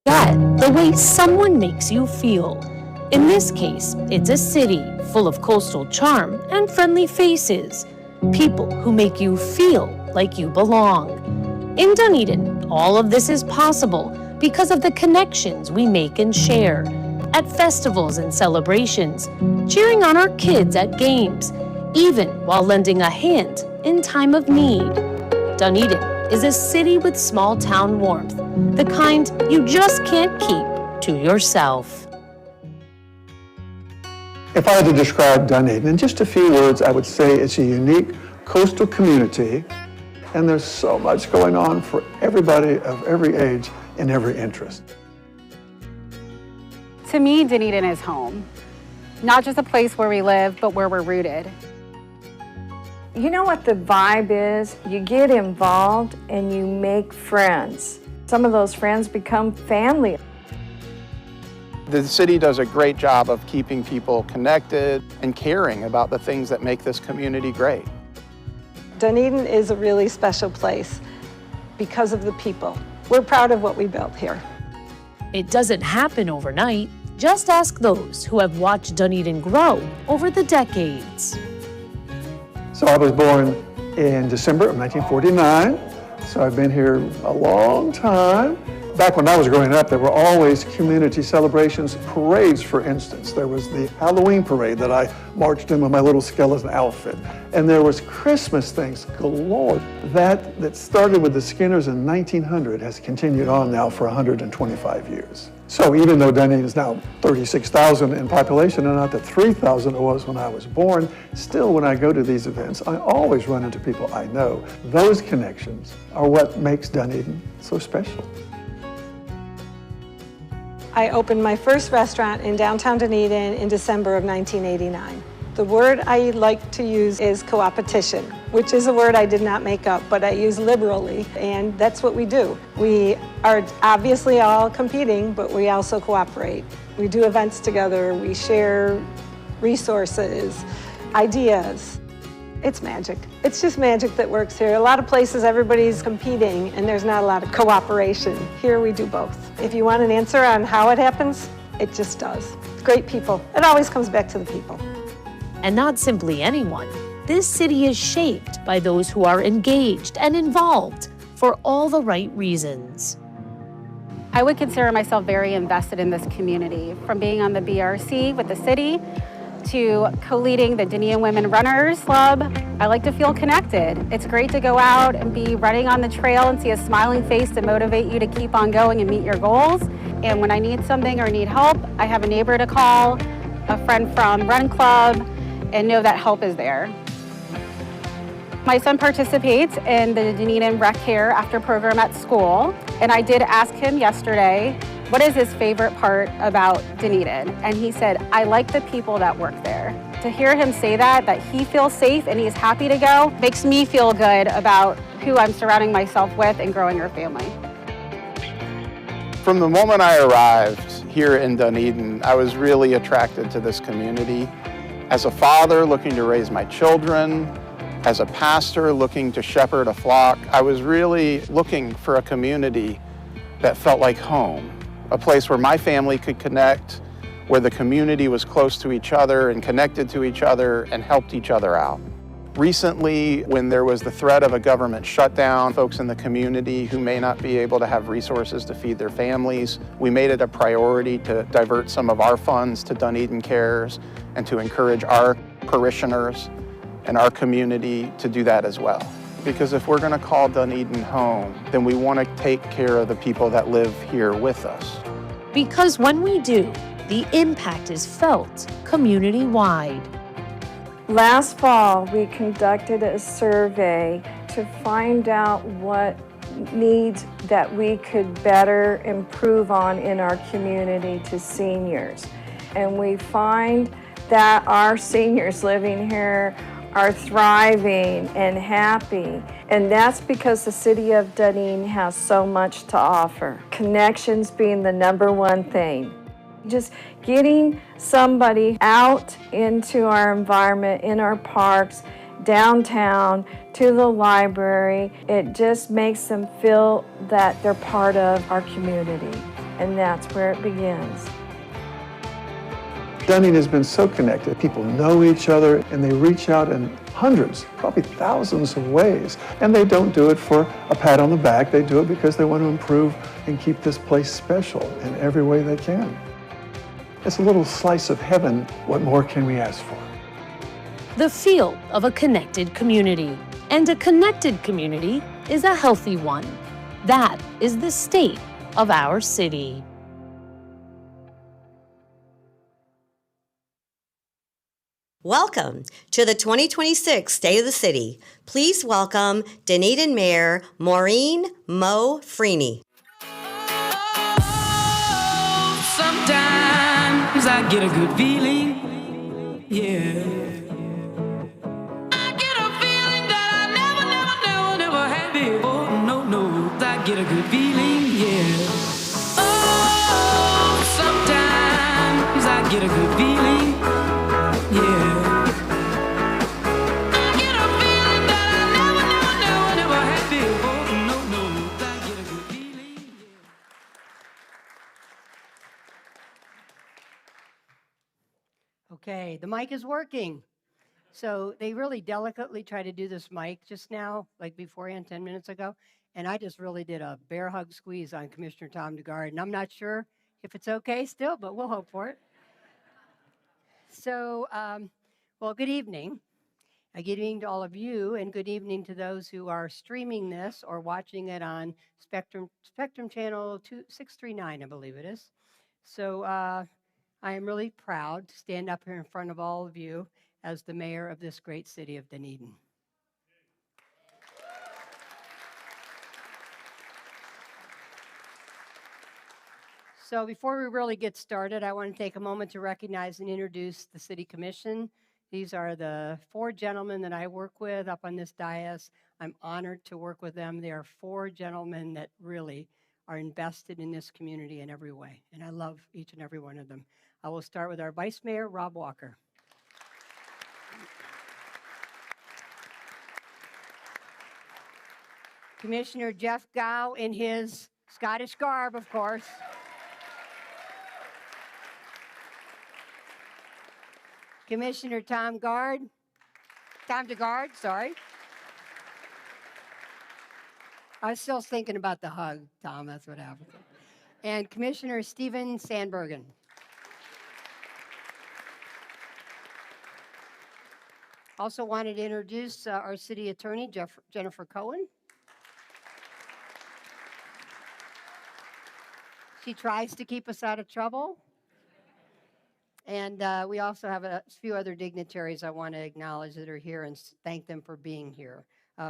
Get the way someone makes you feel. In this case, it's a city full of coastal charm and friendly faces. People who make you feel like you belong. In Dunedin, all of this is possible because of the connections we make and share. At festivals and celebrations, cheering on our kids at games, even while lending a hand in time of need. Dunedin is a city with small town warmth, the kind you just can't keep to yourself. If I had to describe Dunedin in just a few words, I would say it's a unique coastal community, and there's so much going on for everybody of every age and every interest. To me, Dunedin is home. Not just a place where we live, but where we're rooted. You know what the vibe is? You get involved and you make friends. Some of those friends become family. The city does a great job of keeping people connected and caring about the things that make this community great. Dunedin is a really special place because of the people. We're proud of what we built here. It doesn't happen overnight. Just ask those who have watched Dunedin grow over the decades. So I was born in December of 1949, so I've been here a long time. Back when I was growing up, there were always community celebrations, parades, for instance. There was the Halloween parade that I marched in with my little skeleton outfit. And there was Christmas things galore. That started with the Skinners in 1900 has continued on now for 125 years. So even though Dunedin is now 36,000 in population and not the 3,000 it was when I was born, still when I go to these events, I always run into people I know. Those connections are what makes Dunedin so special. I opened my first restaurant in downtown Dunedin in December of 1989. The word I like to use is co-opetition, which is a word I did not make up, but I use liberally, and that's what we do. We are obviously all competing, but we also cooperate. We do events together, we share resources, ideas. It's magic. It's just magic that works here. A lot of places everybody's competing and there's not a lot of cooperation. Here we do both. If you want an answer on how it happens, it just does. Great people. It always comes back to the people. And not simply anyone. This city is shaped by those who are engaged and involved for all the right reasons. I would consider myself very invested in this community, from being on the BRC with the city to co-leading the Dunedin Women Runners Club. I like to feel connected. It's great to go out and be running on the trail and see a smiling face to motivate you to keep on going and meet your goals. And when I need something or need help, I have a neighbor to call, a friend from Run Club, and know that help is there. My son participates in the Dunedin Rec Care After program at school, and I did ask him yesterday, what is his favorite part about Dunedin? And he said, I like the people that work there. To hear him say that he feels safe and he's happy to go, makes me feel good about who I'm surrounding myself with and growing our family. From the moment I arrived here in Dunedin, I was really attracted to this community. As a father looking to raise my children, as a pastor looking to shepherd a flock, I was really looking for a community that felt like home. A place where my family could connect, where the community was close to each other and connected to each other and helped each other out. Recently, when there was the threat of a government shutdown, folks in the community who may not be able to have resources to feed their families, we made it a priority to divert some of our funds to Dunedin Cares and to encourage our parishioners and our community to do that as well. Because if we're going to call Dunedin home, then we want to take care of the people that live here with us. Because when we do, the impact is felt community-wide. Last fall, we conducted a survey to find out what needs that we could better improve on in our community to seniors. And we find that our seniors living here are thriving and happy. And that's because the city of Dunedin has so much to offer. Connections being the number one thing. Just getting somebody out into our environment, in our parks, downtown, to the library, it just makes them feel that they're part of our community. and that's where it begins. Dunedin has been so connected. People know each other and they reach out in hundreds, probably thousands of ways. And they don't do it for a pat on the back. They do it because they want to improve and keep this place special in every way they can. It's a little slice of heaven. What more can we ask for? The feel of a connected community. And a connected community is a healthy one. That is the state of our city. Welcome to the 2026 State of the City. Please welcome Dunedin Mayor Maureen Mo Freeney. Sometimes I get a good feeling, yeah. I get a feeling that I never had before. No, I get a good feeling, yeah. Oh, sometimes I get a good feeling, yeah. I get a feeling that I never had before. No, I get a good feeling, yeah. Okay, the mic is working. So they really delicately tried to do this mic just now, like beforehand, 10 minutes ago. And I just really did a bear hug squeeze on Commissioner Tom DeGard. And I'm not sure if it's okay still, but we'll hope for it. So, well, good evening. Good evening to all of you, and good evening to those who are streaming this or watching it on Spectrum Channel 639, I believe it is. So I am really proud to stand up here in front of all of you as the mayor of this great city of Dunedin. So before we really get started, I want to take a moment to recognize and introduce the City Commission. These are the 4 gentlemen that I work with up on this dais. I'm honored to work with them. They are 4 gentlemen that really are invested in this community in every way, and I love each and every one of them. I will start with our Vice Mayor, Rob Walker. Commissioner Jeff Gow in his Scottish garb, of course. Commissioner Tom DeGard, sorry. I was still thinking about the hug, Tom, that's what happened. And Commissioner Stephen Sandbergen. Also wanted to introduce our city attorney, Jennifer Cohen. She tries to keep us out of trouble. And we also have a few other dignitaries I want to acknowledge that are here and thank them for being here.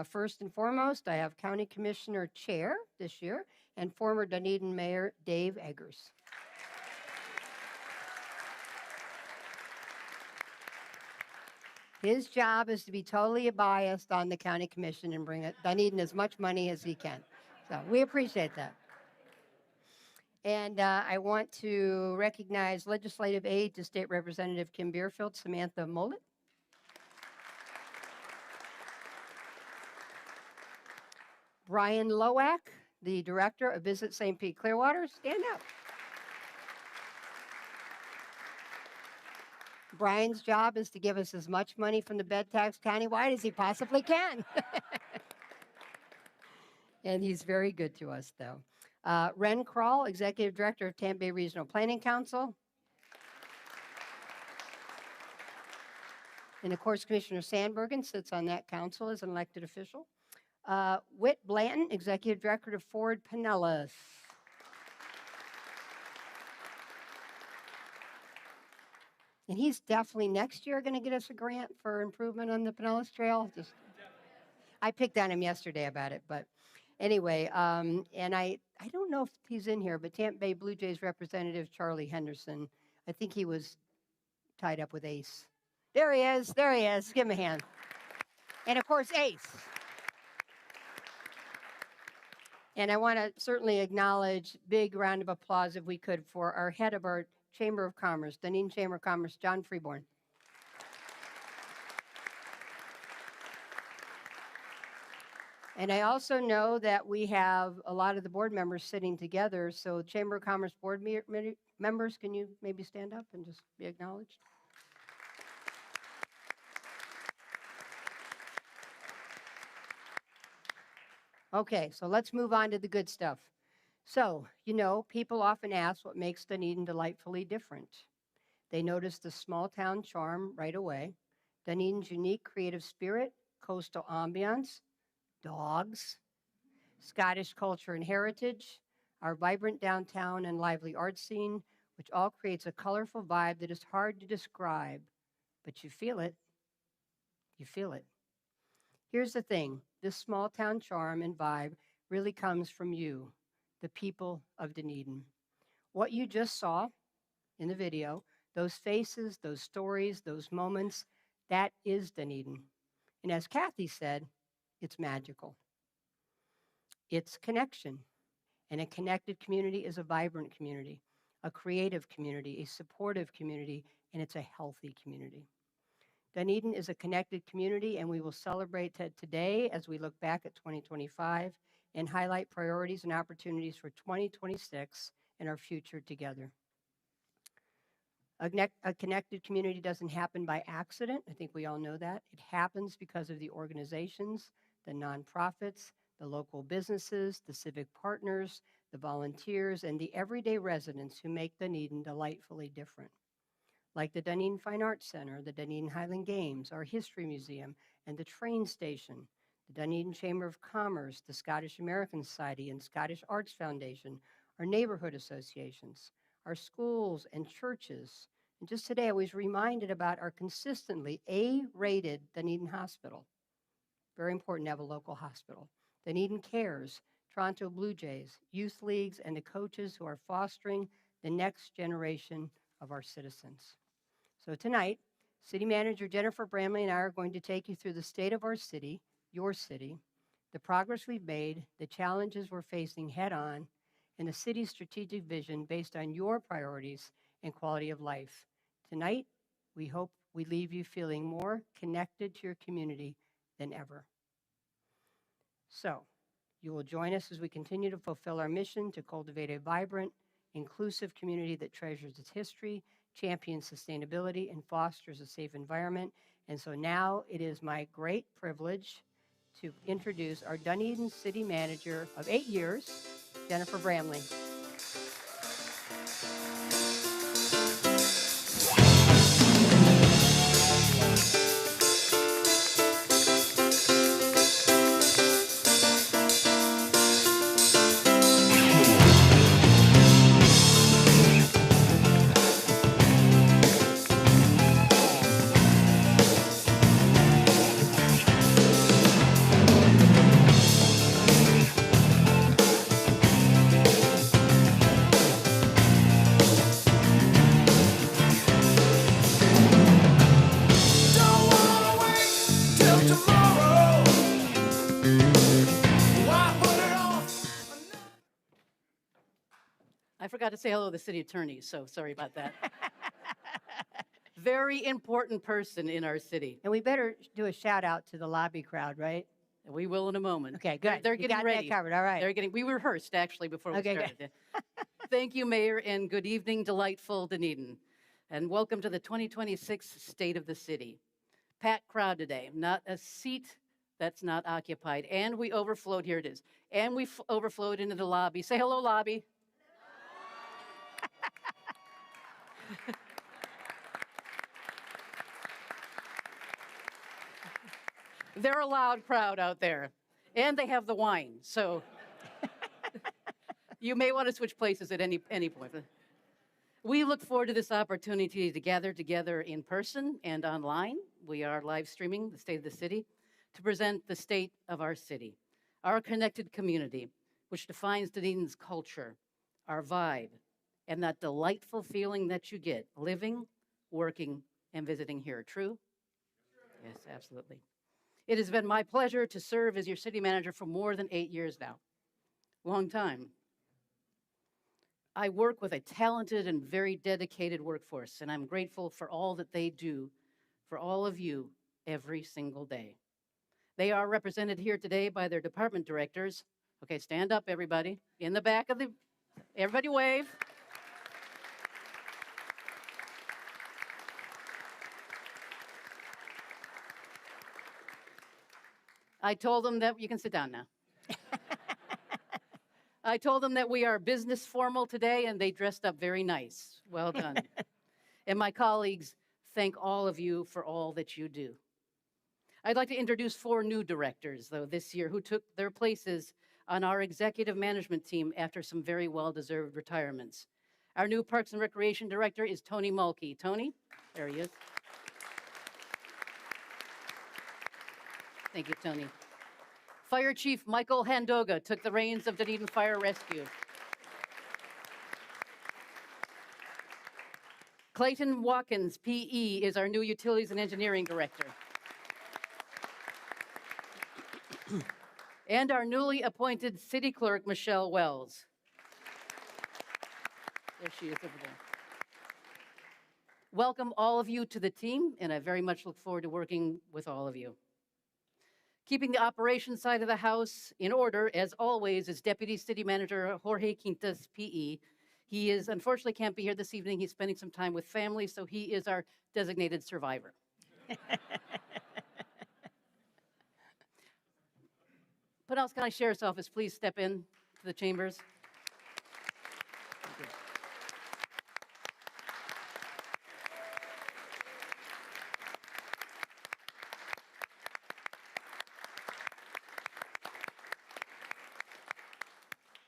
First and foremost, I have County Commissioner Chair this year and former Dunedin Mayor Dave Eggers. His job is to be totally biased on the county commission and bring Dunedin as much money as he can. So we appreciate that. And I want to recognize legislative aide to State Representative Kim Beerfield, Samantha Mullet. Brian Lowack, the Director of Visit St. Pete Clearwater, stand up. Brian's job is to give us as much money from the bed tax countywide as he possibly can. And he's very good to us, though. Ren Kroll, Executive Director of Tampa Bay Regional Planning Council. And of course, Commissioner Sandbergen sits on that council as an elected official. Whit Blanton, Executive Director of Ford Pinellas. And he's definitely next year going to get us a grant for improvement on the Pinellas Trail. I picked on him yesterday about it, but anyway, and I don't know if he's in here, but Tampa Bay Blue Jays representative Charlie Henderson, I think he was tied up with Ace. There he is. Give him a hand. And of course, Ace. And I want to certainly acknowledge, big round of applause if we could, for our head of our Chamber of Commerce, Dunedin Chamber of Commerce, John Freeborn. And I also know that we have a lot of the board members sitting together. So Chamber of Commerce board members, can you maybe stand up and just be acknowledged? Okay, so let's move on to the good stuff. So, people often ask what makes Dunedin delightfully different. They notice the small town charm right away, Dunedin's unique creative spirit, coastal ambiance, dogs, Scottish culture and heritage, our vibrant downtown and lively art scene, which all creates a colorful vibe that is hard to describe, but you feel it. You feel it. Here's the thing, this small town charm and vibe really comes from you, the people of Dunedin. What you just saw in the video, those faces, those stories, those moments, that is Dunedin. And as Kathy said, it's magical. It's connection. And a connected community is a vibrant community, a creative community, a supportive community, and it's a healthy community. Dunedin is a connected community, and we will celebrate that today as we look back at 2025 and highlight priorities and opportunities for 2026 and our future together. A connected community doesn't happen by accident. I think we all know that. It happens because of the organizations, the nonprofits, the local businesses, the civic partners, the volunteers, and the everyday residents who make Dunedin delightfully different. Like the Dunedin Fine Arts Center, the Dunedin Highland Games, our History Museum, and the train station, the Dunedin Chamber of Commerce, the Scottish American Society, and Scottish Arts Foundation, our neighborhood associations, our schools and churches. And just today, I was reminded about our consistently A-rated Dunedin Hospital. Very important to have a local hospital. Dunedin Cares, Toronto Blue Jays, youth leagues, and the coaches who are fostering the next generation of our citizens. So tonight, City Manager Jennifer Bramley and I are going to take you through the state of our city, your city, the progress we've made, the challenges we're facing head on, and the city's strategic vision based on your priorities and quality of life. Tonight, we hope we leave you feeling more connected to your community than ever. So, you will join us as we continue to fulfill our mission to cultivate a vibrant, inclusive community that treasures its history, champions sustainability, and fosters a safe environment. And so now it is my great privilege to introduce our Dunedin City Manager of 8 years, Jennifer Bramley. I forgot to say hello to the city attorney, so sorry about that. Very important person in our city. And we better do a shout out to the lobby crowd, right? We will in a moment. Okay, good. They're You getting got ready. that covered, all right. We rehearsed actually before we Okay, good. started. Thank you, Mayor, and good evening, delightful Dunedin. And welcome to the 2026 State of the City. Packed crowd today, not a seat that's not occupied. And we overflowed, here it is. And we overflowed into the lobby. Say hello, lobby. They're a loud crowd out there, and they have the wine, so you may want to switch places at any point. We look forward to this opportunity to gather together in person and online. We are live streaming the State of the City to present the state of our city, our connected community, which defines Dunedin's culture, our vibe, and that delightful feeling that you get living, working, and visiting here. True? Yes, absolutely. It has been my pleasure to serve as your city manager for more than 8 years now. Long time. I work with a talented and very dedicated workforce, and I'm grateful for all that they do for all of you every single day. They are represented here today by their department directors. Okay, stand up, everybody. In the back of the, everybody wave. I told them that, you can sit down now. I told them that we are business formal today, and they dressed up very nice. Well done. And my colleagues, thank all of you for all that you do. I'd like to introduce 4 new directors, though, this year, who took their places on our executive management team after some very well-deserved retirements. Our new Parks and Recreation Director is Tony Mulkey. Tony, there he is. Thank you, Tony. Fire Chief Michael Handoga took the reins of Dunedin Fire Rescue. Clayton Watkins, PE, is our new Utilities and Engineering Director. And our newly appointed City Clerk, Michelle Wells. There she is over there. Welcome all of you to the team, and I very much look forward to working with all of you. Keeping the operations side of the house in order, as always, is Deputy City Manager Jorge Quintas, PE. He unfortunately can't be here this evening. He's spending some time with family, so he is our designated survivor. Pinellas County Sheriff's Office, please step in to the chambers. Thank you.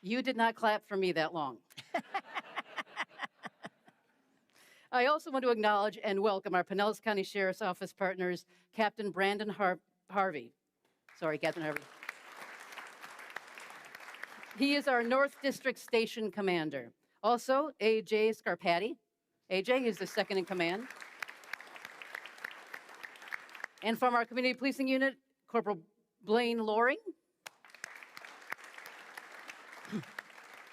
You did not clap for me that long. I also want to acknowledge and welcome our Pinellas County Sheriff's Office partners, Captain Brandon Harvey. Sorry, Captain Harvey. He is our North District Station Commander. Also, AJ Scarpati. AJ is the second in command. And from our Community Policing Unit, Corporal Blaine Loring.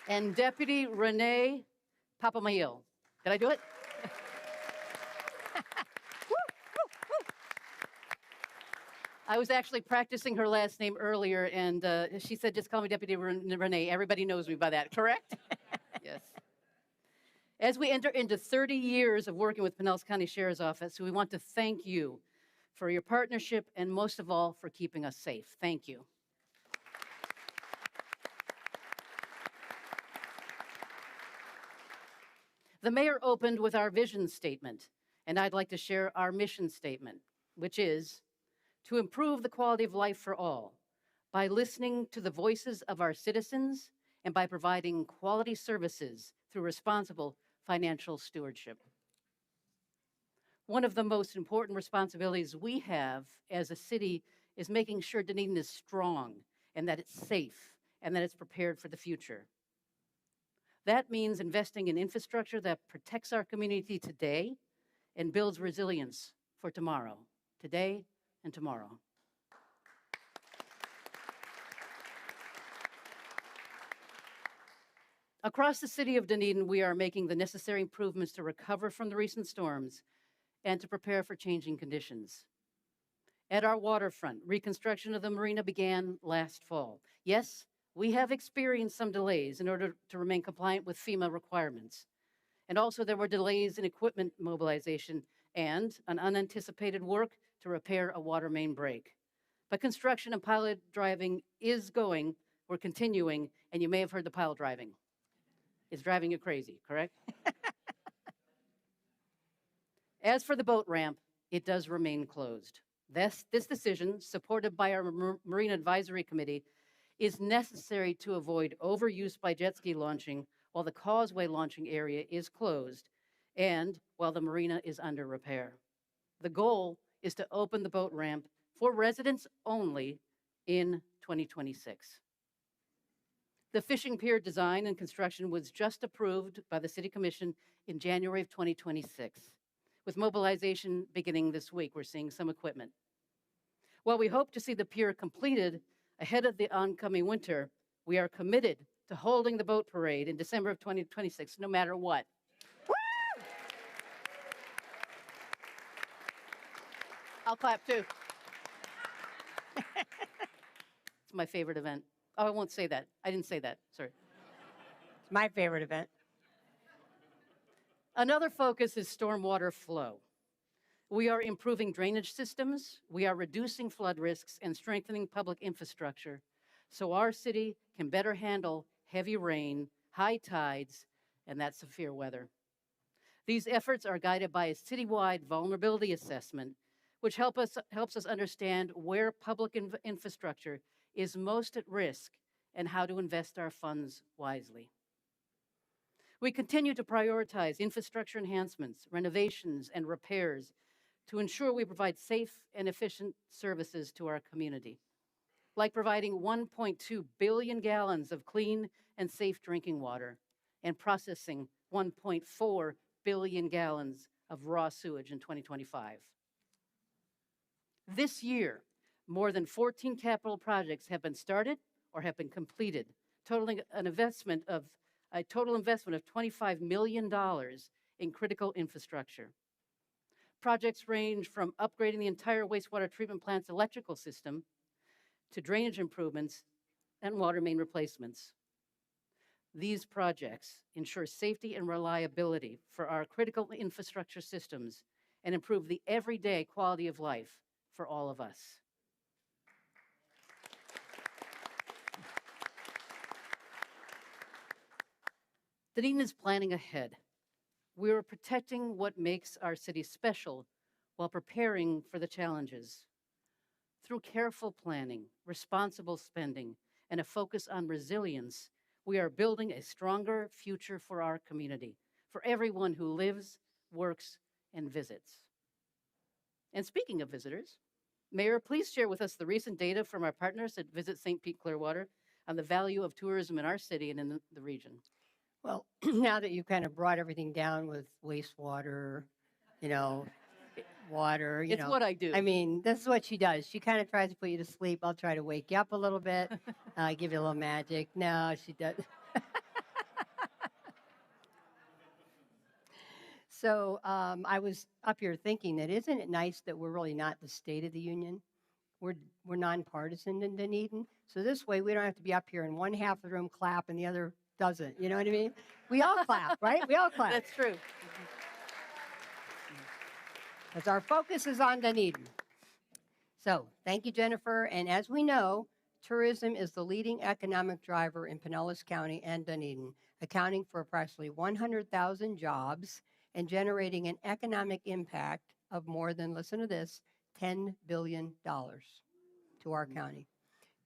And Deputy Renee Papamail. Did I do it? I was actually practicing her last name earlier, and she said, just call me Deputy Renee. Everybody knows me by that, correct? Yes. As we enter into 30 years of working with Pinellas County Sheriff's Office, we want to thank you for your partnership and most of all for keeping us safe. Thank you. The mayor opened with our vision statement, and I'd like to share our mission statement, which is to improve the quality of life for all by listening to the voices of our citizens and by providing quality services through responsible financial stewardship. One of the most important responsibilities we have as a city is making sure Dunedin is strong and that it's safe and that it's prepared for the future. That means investing in infrastructure that protects our community today and builds resilience for tomorrow, today and tomorrow. Across the city of Dunedin, we are making the necessary improvements to recover from the recent storms and to prepare for changing conditions. At our waterfront, reconstruction of the marina began last fall. Yes, we have experienced some delays in order to remain compliant with FEMA requirements. And also there were delays in equipment mobilization and an unanticipated work to repair a water main break. But construction and pilot driving is going, we're continuing, and you may have heard the pile driving. It's driving you crazy, correct? As for the boat ramp, it does remain closed. This decision, supported by our Marine Advisory Committee, is necessary to avoid overuse by jet ski launching while the causeway launching area is closed and while the marina is under repair. The goal is to open the boat ramp for residents only in 2026. The fishing pier design and construction was just approved by the City Commission in January of 2026. With mobilization beginning this week, we're seeing some equipment. While we hope to see the pier completed ahead of the oncoming winter, we are committed to holding the boat parade in December of 2026, no matter what. Woo! I'll clap too. It's my favorite event. Oh, I won't say that. I didn't say that. Sorry. It's my favorite event. Another focus is stormwater flow. We are improving drainage systems, we are reducing flood risks, and strengthening public infrastructure so our city can better handle heavy rain, high tides, and that severe weather. These efforts are guided by a citywide vulnerability assessment, which helps us understand where public infrastructure is most at risk and how to invest our funds wisely. We continue to prioritize infrastructure enhancements, renovations, and repairs to ensure we provide safe and efficient services to our community, like providing 1.2 billion gallons of clean and safe drinking water and processing 1.4 billion gallons of raw sewage in 2025. This year, more than 14 capital projects have been started or have been completed, totaling a total investment of $25 million in critical infrastructure. Projects range from upgrading the entire wastewater treatment plant's electrical system to drainage improvements and water main replacements. These projects ensure safety and reliability for our critical infrastructure systems and improve the everyday quality of life for all of us. Dunedin is planning ahead. We are protecting what makes our city special while preparing for the challenges. Through careful planning, responsible spending, and a focus on resilience, we are building a stronger future for our community, for everyone who lives, works, and visits. And speaking of visitors, Mayor, please share with us the recent data from our partners at Visit St. Pete Clearwater on the value of tourism in our city and in the region. Well, now that you've kind of brought everything down with wastewater, water, It's what I do. I mean, this is what she does. She kind of tries to put you to sleep. I'll try to wake you up a little bit, give you a little magic. No, she does. So I was up here thinking that isn't it nice that we're really not the State of the Union? We're nonpartisan in Dunedin. So this way we don't have to be up here and one half of the room clap and the other doesn't. You know what I mean? We all clap, right? We all clap. That's true. Because our focus is on Dunedin. So thank you, Jennifer. And as we know, tourism is the leading economic driver in Pinellas County and Dunedin, accounting for approximately 100,000 jobs and generating an economic impact of more than, listen to this, $10 billion to our county.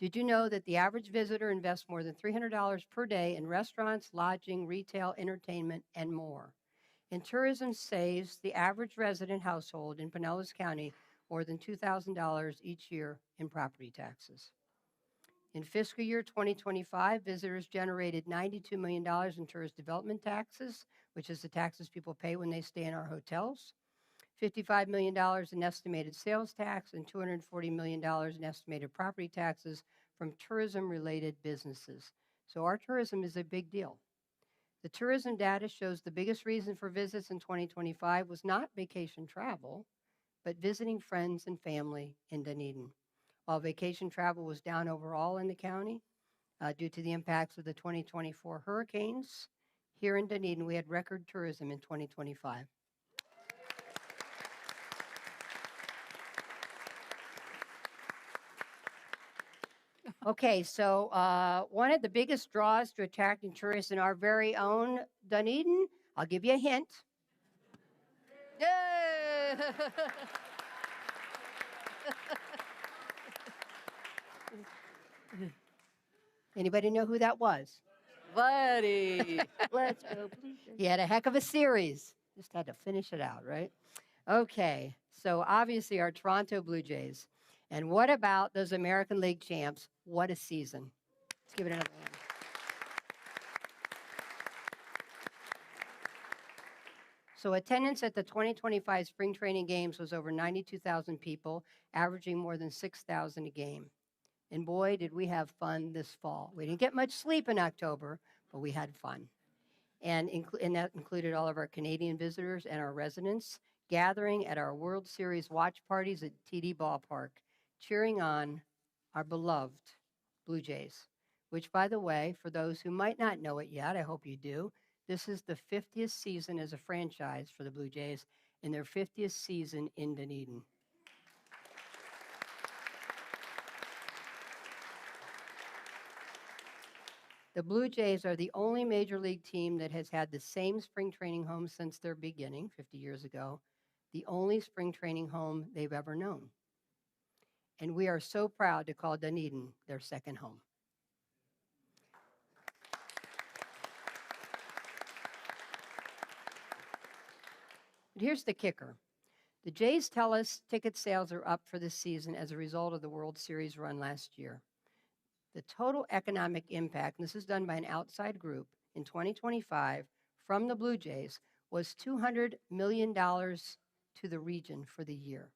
Did you know that the average visitor invests more than $300 per day in restaurants, lodging, retail, entertainment, and more? And tourism saves the average resident household in Pinellas County more than $2,000 each year in property taxes. In fiscal year 2025, visitors generated $92 million in tourist development taxes, which is the taxes people pay when they stay in our hotels, $55 million in estimated sales tax, and $240 million in estimated property taxes from tourism-related businesses. So our tourism is a big deal. The tourism data shows the biggest reason for visits in 2025 was not vacation travel, but visiting friends and family in Dunedin. While vacation travel was down overall in the county due to the impacts of the 2024 hurricanes, here in Dunedin we had record tourism in 2025. Okay, so one of the biggest draws to attracting tourists in our very own Dunedin, I'll give you a hint. Yay! Anybody know who that was? Buddy. Let's go. He had a heck of a series. Just had to finish it out, right? Okay, so obviously our Toronto Blue Jays. And what about those American League champs? What a season. Let's give it another hand. So attendance at the 2025 spring training games was over 92,000 people, averaging more than 6,000 a game. And boy, did we have fun this fall. We didn't get much sleep in October, but we had fun. And that included all of our Canadian visitors and our residents gathering at our World Series watch parties at TD Ballpark, cheering on our beloved Blue Jays, which, by the way, for those who might not know it yet, I hope you do, this is the 50th season as a franchise for the Blue Jays and their 50th season in Dunedin. The Blue Jays are the only major league team that has had the same spring training home since their beginning 50 years ago, the only spring training home they've ever known. And we are so proud to call Dunedin their second home. But here's the kicker. The Jays tell us ticket sales are up for this season as a result of the World Series run last year. The total economic impact, and this is done by an outside group, in 2025 from the Blue Jays was $200 million to the region for the year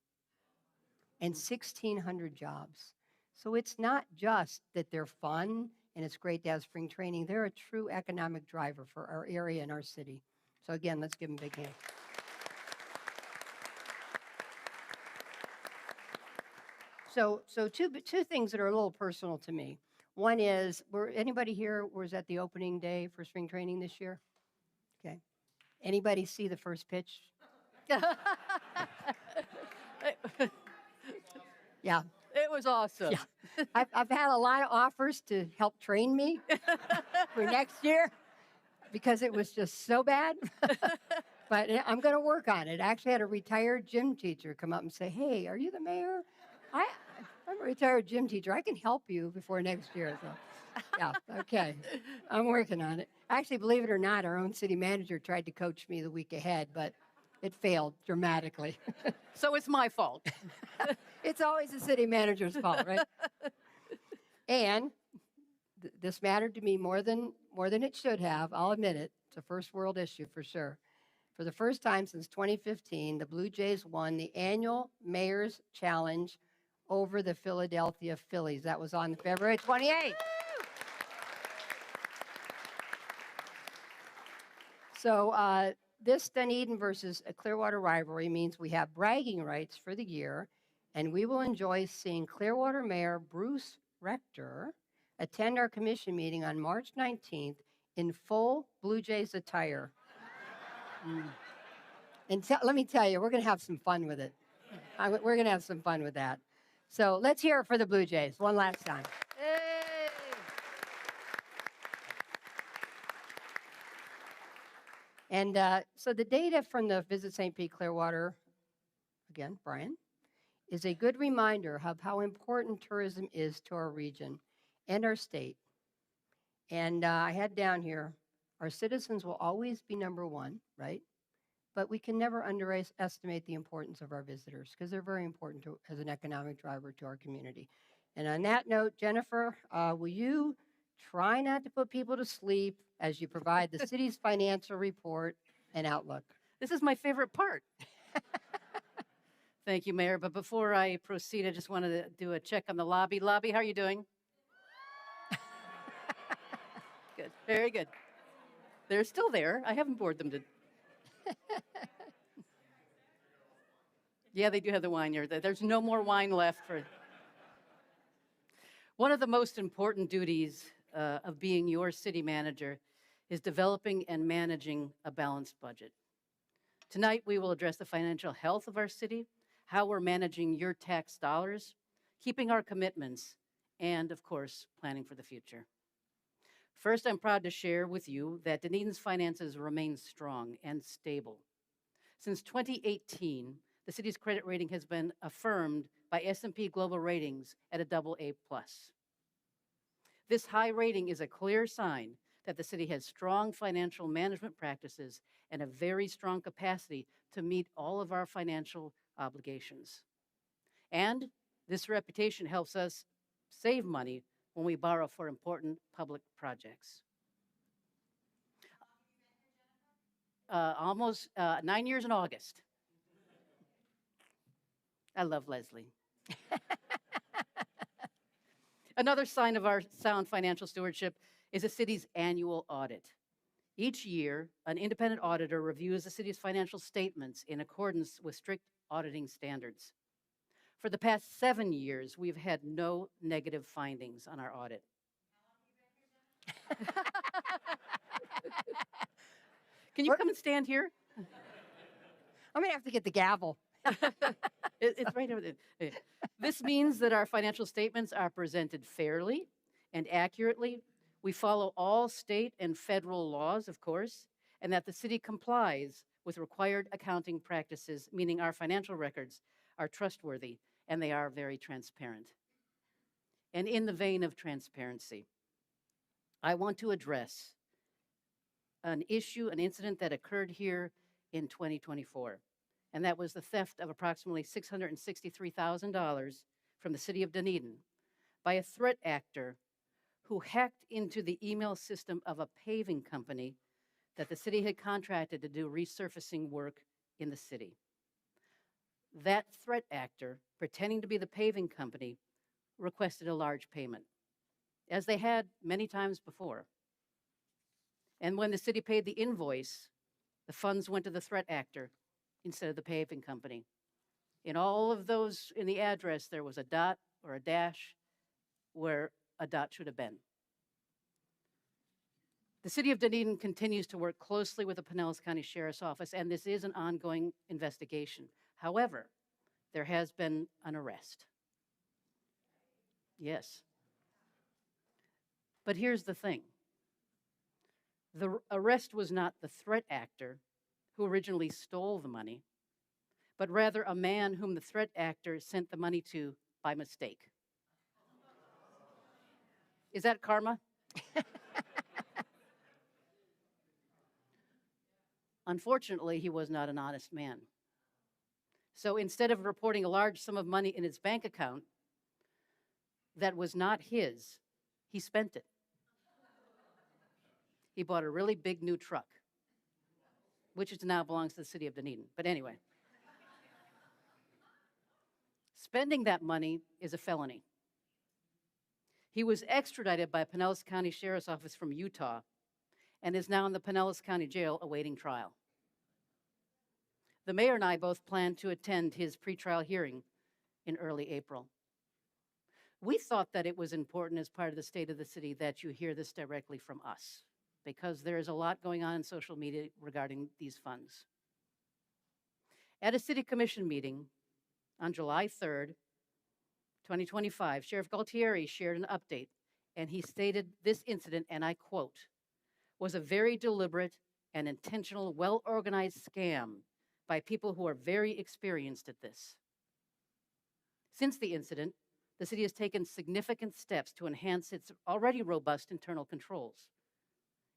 and 1,600 jobs. So it's not just that they're fun and it's great to have spring training. They're a true economic driver for our area and our city. So again, let's give them a big hand. So two things that are a little personal to me. One is, anybody here was at the opening day for spring training this year? Okay. Anybody see the first pitch? Yeah. It was awesome. Yeah. I've had a lot of offers to help train me for next year because it was just so bad. But I'm going to work on it. I actually had a retired gym teacher come up and say, "Hey, are you the mayor? I'm a retired gym teacher. I can help you before next year." So, yeah, okay. I'm working on it. Actually, believe it or not, our own city manager tried to coach me the week ahead, but it failed dramatically. So it's my fault. It's always the city manager's fault, right? And this mattered to me more than it should have. I'll admit it. It's a first world issue for sure. For the first time since 2015, the Blue Jays won the annual Mayor's Challenge over the Philadelphia Phillies. That was on February 28th. So this Dunedin versus Clearwater rivalry means we have bragging rights for the year, and we will enjoy seeing Clearwater Mayor Bruce Rector attend our commission meeting on March 19th in full Blue Jays attire. And let me tell you, we're going to have some fun with it. We're going to have some fun with that. So let's hear it for the Blue Jays one last time. Hey. And so the data from the Visit St. Pete Clearwater, again, Brian, is a good reminder of how important tourism is to our region and our state. And I had down here, our citizens will always be number one, right? But we can never underestimate the importance of our visitors because they're very important as an economic driver to our community. And on that note, Jennifer, will you try not to put people to sleep as you provide the city's financial report and outlook? This is my favorite part. Thank you, Mayor. But before I proceed, I just wanted to do a check on the lobby. Lobby, how are you doing? Good. Very good. They're still there. I haven't bored them to. Yeah, they do have the wine here. There's no more wine left for. One of the most important duties of being your city manager is developing and managing a balanced budget. Tonight, we will address the financial health of our city, how we're managing your tax dollars, keeping our commitments, and, of course, planning for the future. First, I'm proud to share with you that Dunedin's finances remain strong and stable. Since 2018, the city's credit rating has been affirmed by S&P Global Ratings at a AA+. This high rating is a clear sign that the city has strong financial management practices and a very strong capacity to meet all of our financial obligations. And this reputation helps us save money when we borrow for important public projects. Almost 9 years in August. I love Leslie. Another sign of our sound financial stewardship is the city's annual audit. Each year, an independent auditor reviews the city's financial statements in accordance with strict auditing standards. For the past 7 years, we've had no negative findings on our audit. Can you come and stand here? I'm gonna have to get the gavel. It's right over there. Okay. This means that our financial statements are presented fairly and accurately. We follow all state and federal laws, of course, and that the city complies with required accounting practices, meaning our financial records are trustworthy and they are very transparent. And in the vein of transparency, I want to address an issue, an incident that occurred here in 2024. And that was the theft of approximately $663,000 from the city of Dunedin by a threat actor who hacked into the email system of a paving company that the city had contracted to do resurfacing work in the city. That threat actor, pretending to be the paving company, requested a large payment, as they had many times before. And when the city paid the invoice, the funds went to the threat actor instead of the paving company. In all of those, in the address, there was a dot or a dash where a dot should have been. The city of Dunedin continues to work closely with the Pinellas County Sheriff's Office, and this is an ongoing investigation. However, there has been an arrest. Yes. But here's the thing. The arrest was not the threat actor who originally stole the money, but rather a man whom the threat actor sent the money to by mistake. Is that karma? Unfortunately, he was not an honest man. So instead of reporting a large sum of money in his bank account that was not his, he spent it. He bought a really big new truck, which now belongs to the city of Dunedin. But anyway, spending that money is a felony. He was extradited by Pinellas County Sheriff's Office from Utah and is now in the Pinellas County Jail awaiting trial. The mayor and I both plan to attend his pretrial hearing in early April. We thought that it was important as part of the state of the city that you hear this directly from us, because there is a lot going on in social media regarding these funds. At a city commission meeting on July 3rd, 2025, Sheriff Galtieri shared an update, and he stated this incident, and I quote, was a very deliberate and intentional, well-organized scam by people who are very experienced at this. Since the incident, the city has taken significant steps to enhance its already robust internal controls.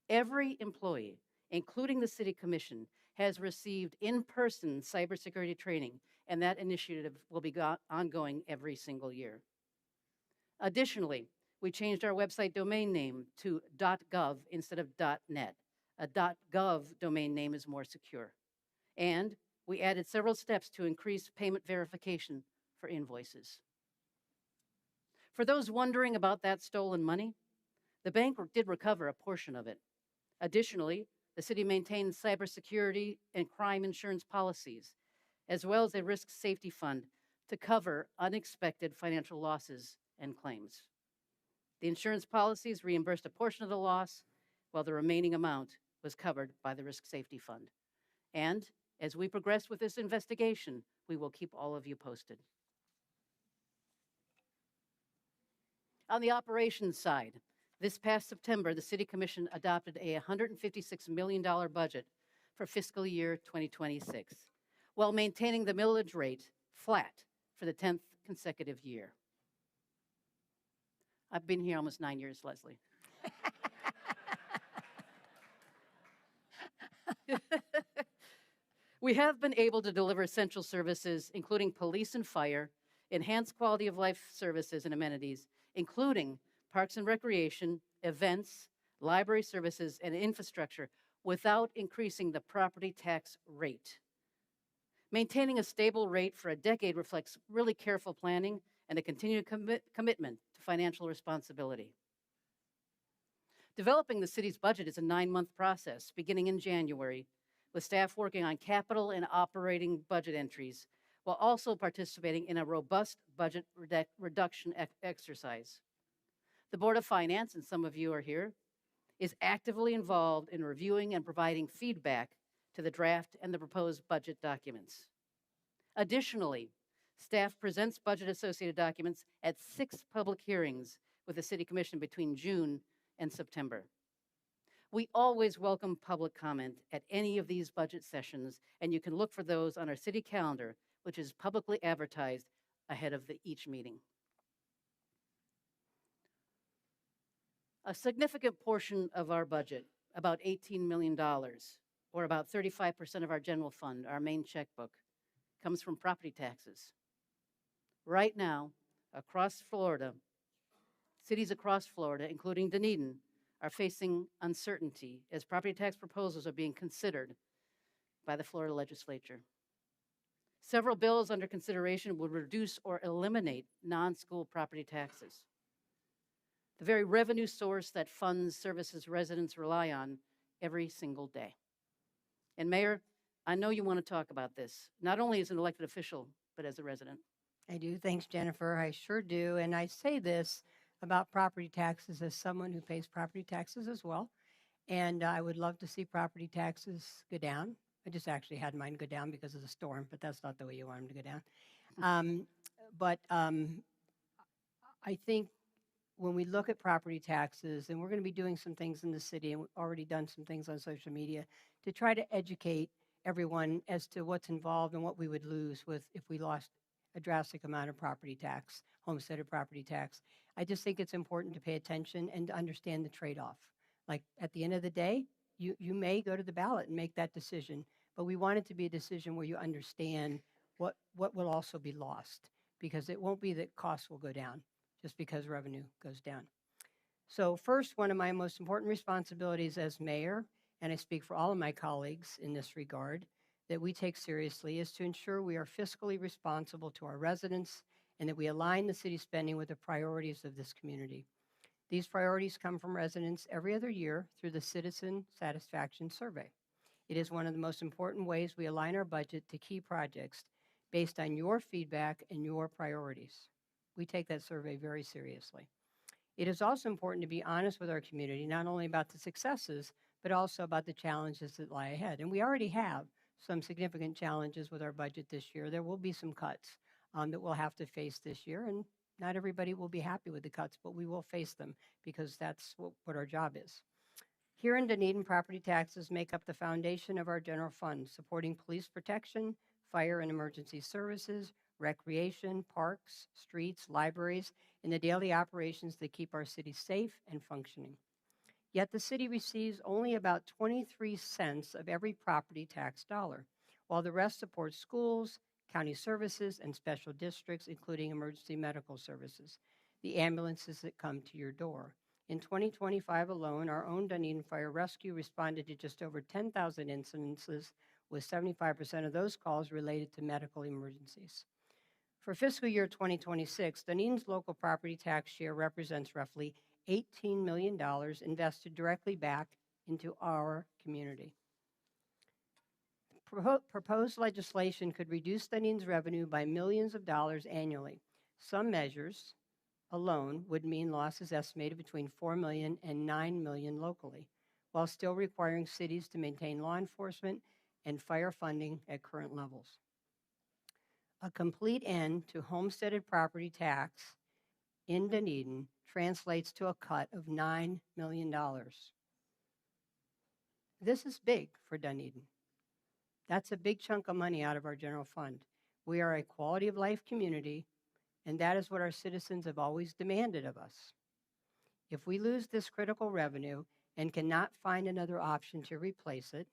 Every employee, including the city commission, has received in-person cybersecurity training, and that initiative will be ongoing every single year. Additionally, we changed our website domain name to .gov instead of .net. A .gov domain name is more secure. And we added several steps to increase payment verification for invoices. For those wondering about that stolen money, the bank did recover a portion of it. Additionally, the city maintains cybersecurity and crime insurance policies, as well as a risk safety fund to cover unexpected financial losses and claims. The insurance policies reimbursed a portion of the loss, while the remaining amount was covered by the risk safety fund. And as we progress with this investigation, we will keep all of you posted. On the operations side, this past September, the City Commission adopted a $156 million budget for fiscal year 2026, while maintaining the millage rate flat for the 10th consecutive year. I've been here almost 9 years, Leslie. We have been able to deliver essential services, including police and fire, enhanced quality of life services and amenities, including parks and recreation, events, library services, and infrastructure, without increasing the property tax rate. Maintaining a stable rate for a decade reflects really careful planning and a continued commitment to financial responsibility. Developing the city's budget is a 9-month process, beginning in January, with staff working on capital and operating budget entries, while also participating in a robust budget reduction exercise. The Board of Finance, and some of you are here, is actively involved in reviewing and providing feedback to the draft and the proposed budget documents. Additionally, staff presents budget-associated documents at 6 public hearings with the City Commission between June and September. We always welcome public comment at any of these budget sessions, and you can look for those on our city calendar, which is publicly advertised ahead of each meeting. A significant portion of our budget, about $18 million, or about 35% of our general fund, our main checkbook, comes from property taxes. Right now, across Florida, cities across Florida, including Dunedin, are facing uncertainty as property tax proposals are being considered by the Florida legislature. Several bills under consideration would reduce or eliminate non-school property taxes, the very revenue source that funds services residents rely on every single day. And Mayor, I know you want to talk about this, not only as an elected official, but as a resident. I do. Thanks, Jennifer. I sure do. And I say this about property taxes as someone who pays property taxes as well. And I would love to see property taxes go down. I just actually had mine go down because of the storm, but that's not the way you want them to go down. I think when we look at property taxes, and we're going to be doing some things in the city, and we've already done some things on social media to try to educate everyone as to what's involved and what we would lose if we lost a drastic amount of property tax, homesteaded property tax. I just think it's important to pay attention and to understand the trade-off. Like at the end of the day, you may go to the ballot and make that decision, but we want it to be a decision where you understand what will also be lost, because it won't be that costs will go down just because revenue goes down. So first, one of my most important responsibilities as mayor, and I speak for all of my colleagues in this regard, that we take seriously is to ensure we are fiscally responsible to our residents and that we align the city spending with the priorities of this community. These priorities come from residents every other year through the Citizen Satisfaction Survey. It is one of the most important ways we align our budget to key projects based on your feedback and your priorities. We take that survey very seriously. It is also important to be honest with our community, not only about the successes, but also about the challenges that lie ahead. And we already have some significant challenges with our budget this year. There will be some cuts that we'll have to face this year, and not everybody will be happy with the cuts, but we will face them because that's what our job is. Here in Dunedin, property taxes make up the foundation of our general fund, supporting police protection, fire and emergency services, recreation, parks, streets, libraries, and the daily operations that keep our city safe and functioning. Yet the city receives only about 23 cents of every property tax dollar, while the rest supports schools, county services, and special districts, including emergency medical services, the ambulances that come to your door. In 2025 alone, our own Dunedin Fire Rescue responded to just over 10,000 incidences, with 75% of those calls related to medical emergencies. For fiscal year 2026, Dunedin's local property tax share represents roughly $18 million invested directly back into our community. Proposed legislation could reduce Dunedin's revenue by millions of dollars annually. Some measures alone would mean losses estimated between $4 million and $9 million locally, while still requiring cities to maintain law enforcement and fire funding at current levels. A complete end to homesteaded property tax in Dunedin translates to a cut of $9 million. This is big for Dunedin. That's a big chunk of money out of our general fund. We are a quality of life community, and that is what our citizens have always demanded of us. If we lose this critical revenue and cannot find another option to replace it,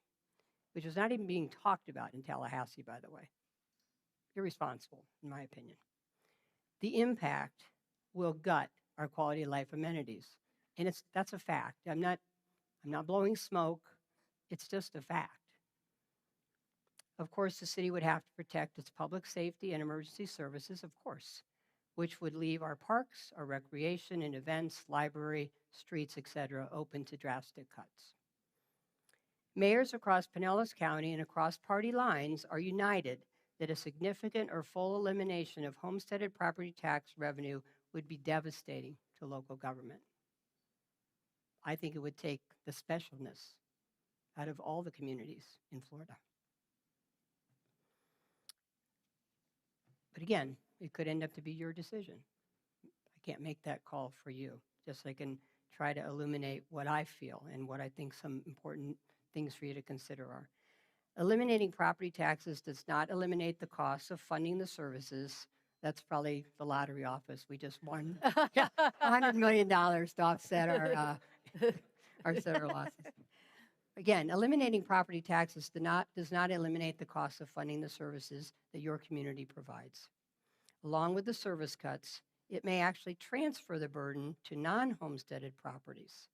which is not even being talked about in Tallahassee, by the way, irresponsible, in my opinion, the impact will gut our quality of life amenities. And that's a fact. I'm not blowing smoke. It's just a fact. Of course, the city would have to protect its public safety and emergency services, of course, which would leave our parks, our recreation and events, library, streets, etc., open to drastic cuts. Mayors across Pinellas County and across party lines are united that a significant or full elimination of homesteaded property tax revenue would be devastating to local government. I think it would take the specialness out of all the communities in Florida. But again, it could end up to be your decision. I can't make that call for you, just so I can try to illuminate what I feel and what I think some important things for you to consider are. Eliminating property taxes does not eliminate the cost of funding the services. That's probably the lottery office. We just won $100 million to offset our losses. Again, eliminating property taxes does not eliminate the cost of funding the services that your community provides. Along with the service cuts, it may actually transfer the burden to non-homesteaded properties,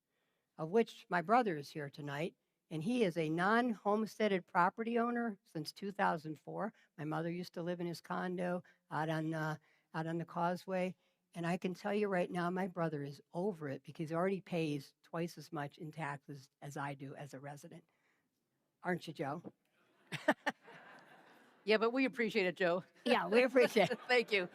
of which my brother is here tonight, and he is a non-homesteaded property owner since 2004. My mother used to live in his condo out on the causeway, and I can tell you right now, my brother is over it because he already pays twice as much in taxes as I do as a resident. Aren't you, Joe? Yeah, but we appreciate it, Joe. Yeah, we appreciate it. Thank you.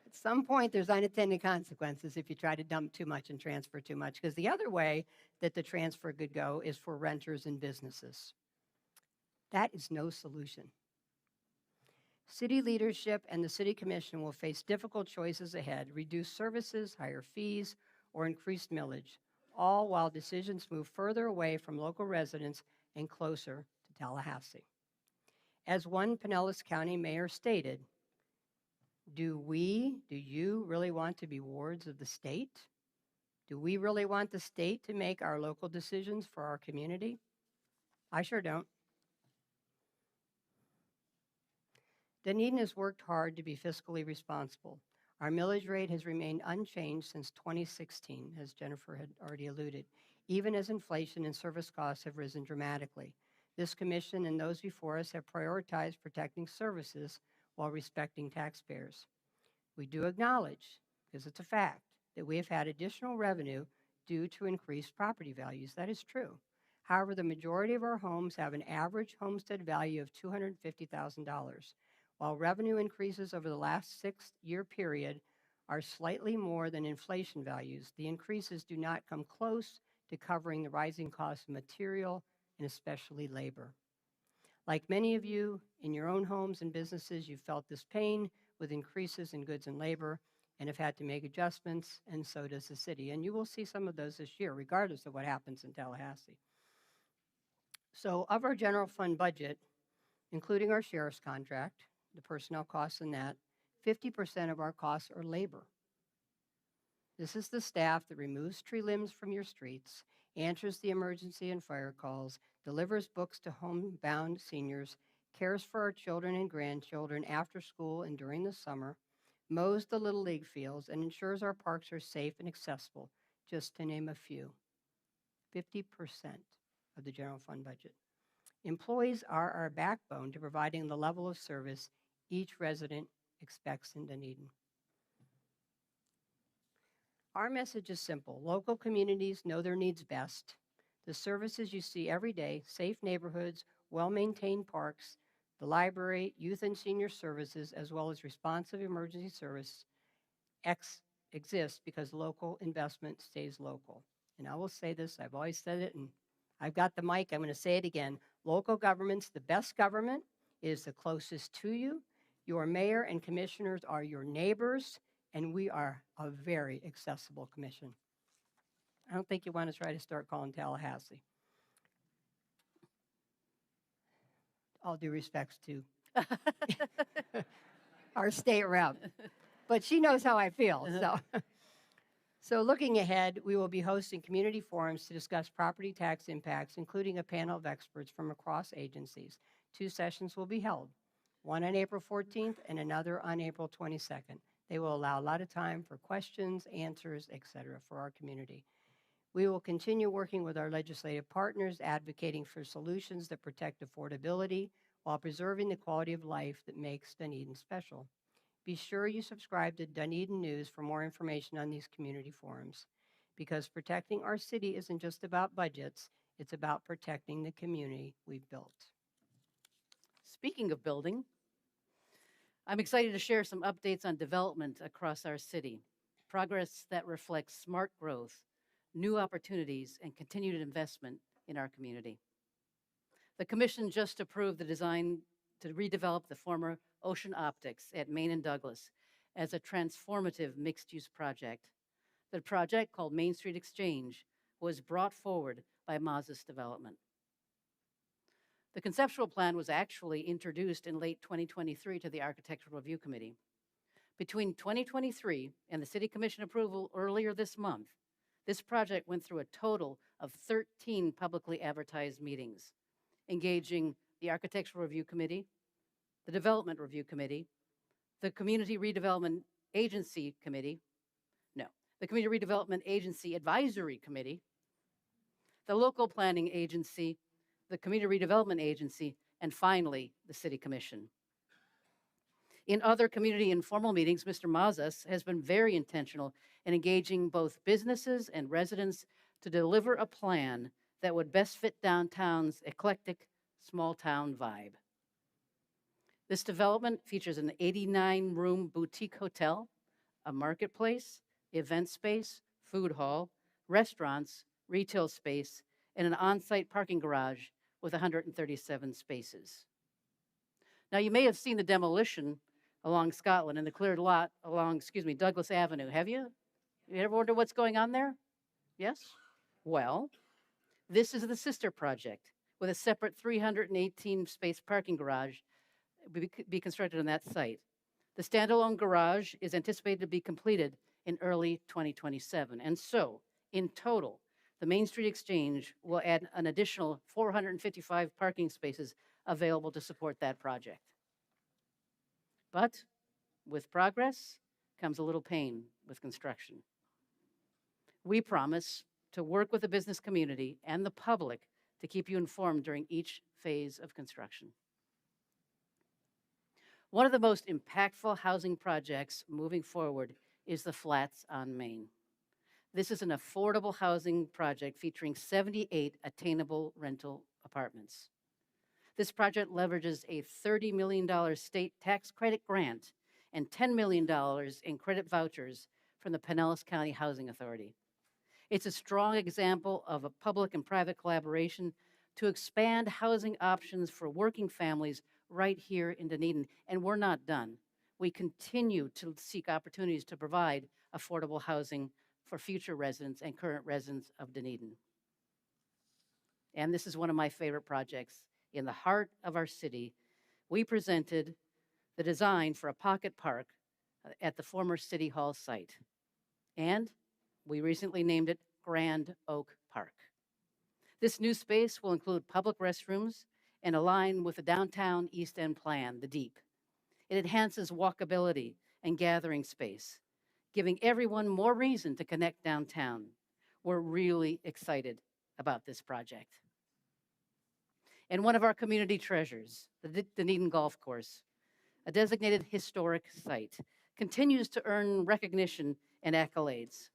At some point, there's unintended consequences if you try to dump too much and transfer too much, because the other way that the transfer could go is for renters and businesses. That is no solution. City leadership and the City Commission will face difficult choices ahead: reduce services, higher fees, or increased millage, all while decisions move further away from local residents and closer to Tallahassee. As one Pinellas County mayor stated, do you really want to be wards of the state? Do we really want the state to make our local decisions for our community? I sure don't. Dunedin has worked hard to be fiscally responsible. Our millage rate has remained unchanged since 2016, as Jennifer had already alluded, even as inflation and service costs have risen dramatically. This commission and those before us have prioritized protecting services while respecting taxpayers. We do acknowledge, because it's a fact, that we have had additional revenue due to increased property values. That is true. However, the majority of our homes have an average homestead value of $250,000. While revenue increases over the last 6-year period are slightly more than inflation values, the increases do not come close to covering the rising cost of material and especially labor. Like many of you, in your own homes and businesses, you've felt this pain with increases in goods and labor and have had to make adjustments, and so does the city. And you will see some of those this year, regardless of what happens in Tallahassee. So of our general fund budget, including our sheriff's contract, the personnel costs in that, 50% of our costs are labor. This is the staff that removes tree limbs from your streets, answers the emergency and fire calls, delivers books to homebound seniors, cares for our children and grandchildren after school and during the summer, mows the Little League fields, and ensures our parks are safe and accessible, just to name a few. 50% of the general fund budget. Employees are our backbone to providing the level of service each resident expects in Dunedin. Our message is simple. Local communities know their needs best. The services you see every day, safe neighborhoods, well-maintained parks, the library, youth and senior services, as well as responsive emergency service exist because local investment stays local. And I will say this, I've always said it, and I've got the mic, I'm going to say it again. Local government's the best government, is the closest to you. Your mayor and commissioners are your neighbors, and we are a very accessible commission. I don't think you want to try to start calling Tallahassee. All due respects to our state rep, but she knows how I feel. So looking ahead, we will be hosting community forums to discuss property tax impacts, including a panel of experts from across agencies. 2 sessions will be held, one on April 14th and another on April 22nd. They will allow a lot of time for questions, answers, etc. for our community. We will continue working with our legislative partners, advocating for solutions that protect affordability while preserving the quality of life that makes Dunedin special. Be sure you subscribe to Dunedin News for more information on these community forums, because protecting our city isn't just about budgets, it's about protecting the community we've built. Speaking of building, I'm excited to share some updates on development across our city, progress that reflects smart growth, new opportunities, and continued investment in our community. The Commission just approved the design to redevelop the former Ocean Optics at Main and Douglas as a transformative mixed-use project. The project, called Main Street Exchange, was brought forward by Mazis Development. The conceptual plan was actually introduced in late 2023 to the Architectural Review Committee. Between 2023 and the City Commission approval earlier this month, this project went through a total of 13 publicly advertised meetings, engaging the Architectural Review Committee, the Development Review Committee, the Community Redevelopment Agency Committee, the Community Redevelopment Agency Advisory Committee, the Local Planning Agency, the Community Redevelopment Agency, and finally, the City Commission. In other community informal meetings, Mr. Mazas has been very intentional in engaging both businesses and residents to deliver a plan that would best fit downtown's eclectic small town vibe. This development features an 89-room boutique hotel, a marketplace, event space, food hall, restaurants, retail space, and an on-site parking garage with 137 spaces. Now, you may have seen the demolition along Scotland and the cleared lot along, Douglas Avenue. Have you? You ever wonder what's going on there? Yes? Well, this is the sister project with a separate 318-space parking garage be constructed on that site. The standalone garage is anticipated to be completed in early 2027. And so, in total, the Main Street Exchange will add an additional 455 parking spaces available to support that project. But with progress comes a little pain with construction. We promise to work with the business community and the public to keep you informed during each phase of construction. One of the most impactful housing projects moving forward is the Flats on Main. This is an affordable housing project featuring 78 attainable rental apartments. This project leverages a $30 million state tax credit grant and $10 million in credit vouchers from the Pinellas County Housing Authority. It's a strong example of a public and private collaboration to expand housing options for working families right here in Dunedin, and we're not done. We continue to seek opportunities to provide affordable housing for future residents and current residents of Dunedin. And this is one of my favorite projects. In the heart of our city, we presented the design for a pocket park at the former City Hall site. And we recently named it Grand Oak Park. This new space will include public restrooms and align with the downtown East End plan, the DEEP. It enhances walkability and gathering space, giving everyone more reason to connect downtown. We're really excited about this project. And one of our community treasures, the Dunedin Golf Course, a designated historic site, continues to earn recognition and accolades.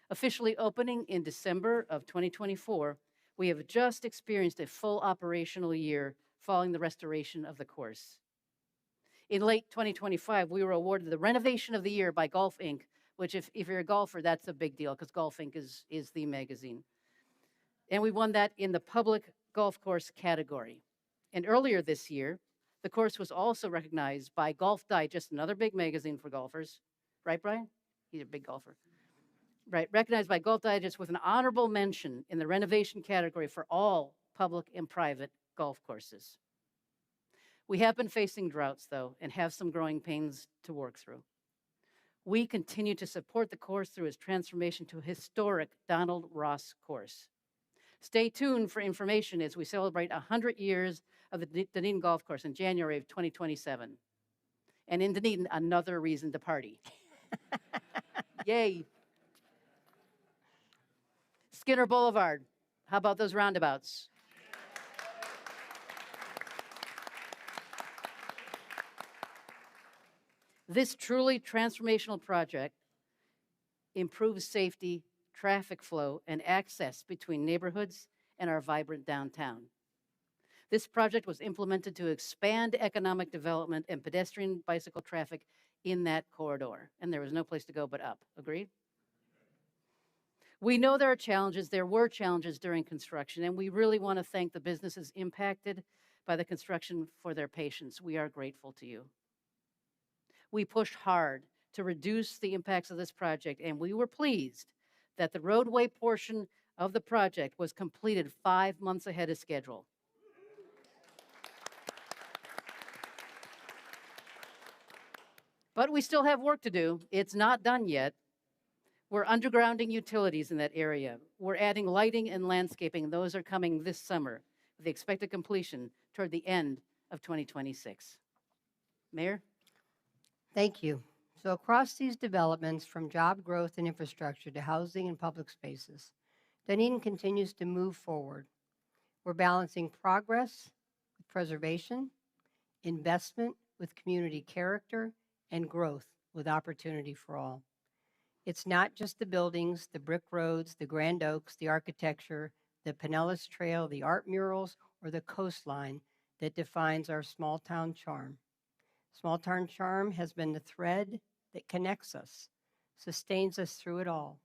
Officially opening in December of 2024, we have just experienced a full operational year following the restoration of the course. In late 2025, we were awarded the Renovation of the Year by Golf Inc., which if you're a golfer, that's a big deal because Golf Inc. is the magazine. And we won that in the public golf course category. And earlier this year, the course was also recognized by Golf Digest, another big magazine for golfers. Right, Brian? He's a big golfer. Right, recognized by Golf Digest with an honorable mention in the renovation category for all public and private golf courses. We have been facing droughts, though, and have some growing pains to work through. We continue to support the course through its transformation to a historic Donald Ross course. Stay tuned for information as we celebrate 100 years of the Dunedin Golf Course in January of 2027. And in Dunedin, another reason to party. Yay. Skinner Boulevard, how about those roundabouts? This truly transformational project improves safety, traffic flow, and access between neighborhoods and our vibrant downtown. This project was implemented to expand economic development and pedestrian bicycle traffic in that corridor, and there was no place to go but up. Agreed? We know there were challenges during construction, and we really want to thank the businesses impacted by the construction for their patience. We are grateful to you. We pushed hard to reduce the impacts of this project, and we were pleased that the roadway portion of the project was completed 5 months ahead of schedule. But we still have work to do. It's not done yet. We're undergrounding utilities in that area. We're adding lighting and landscaping. Those are coming this summer with the expected completion toward the end of 2026. Mayor? Thank you. So across these developments, from job growth and infrastructure to housing and public spaces, Dunedin continues to move forward. We're balancing progress with preservation, investment with community character, and growth with opportunity for all. It's not just the buildings, the brick roads, the grand oaks, the architecture, the Pinellas Trail, the art murals, or the coastline that defines our small town charm. Small town charm has been the thread that connects us, sustains us through it all.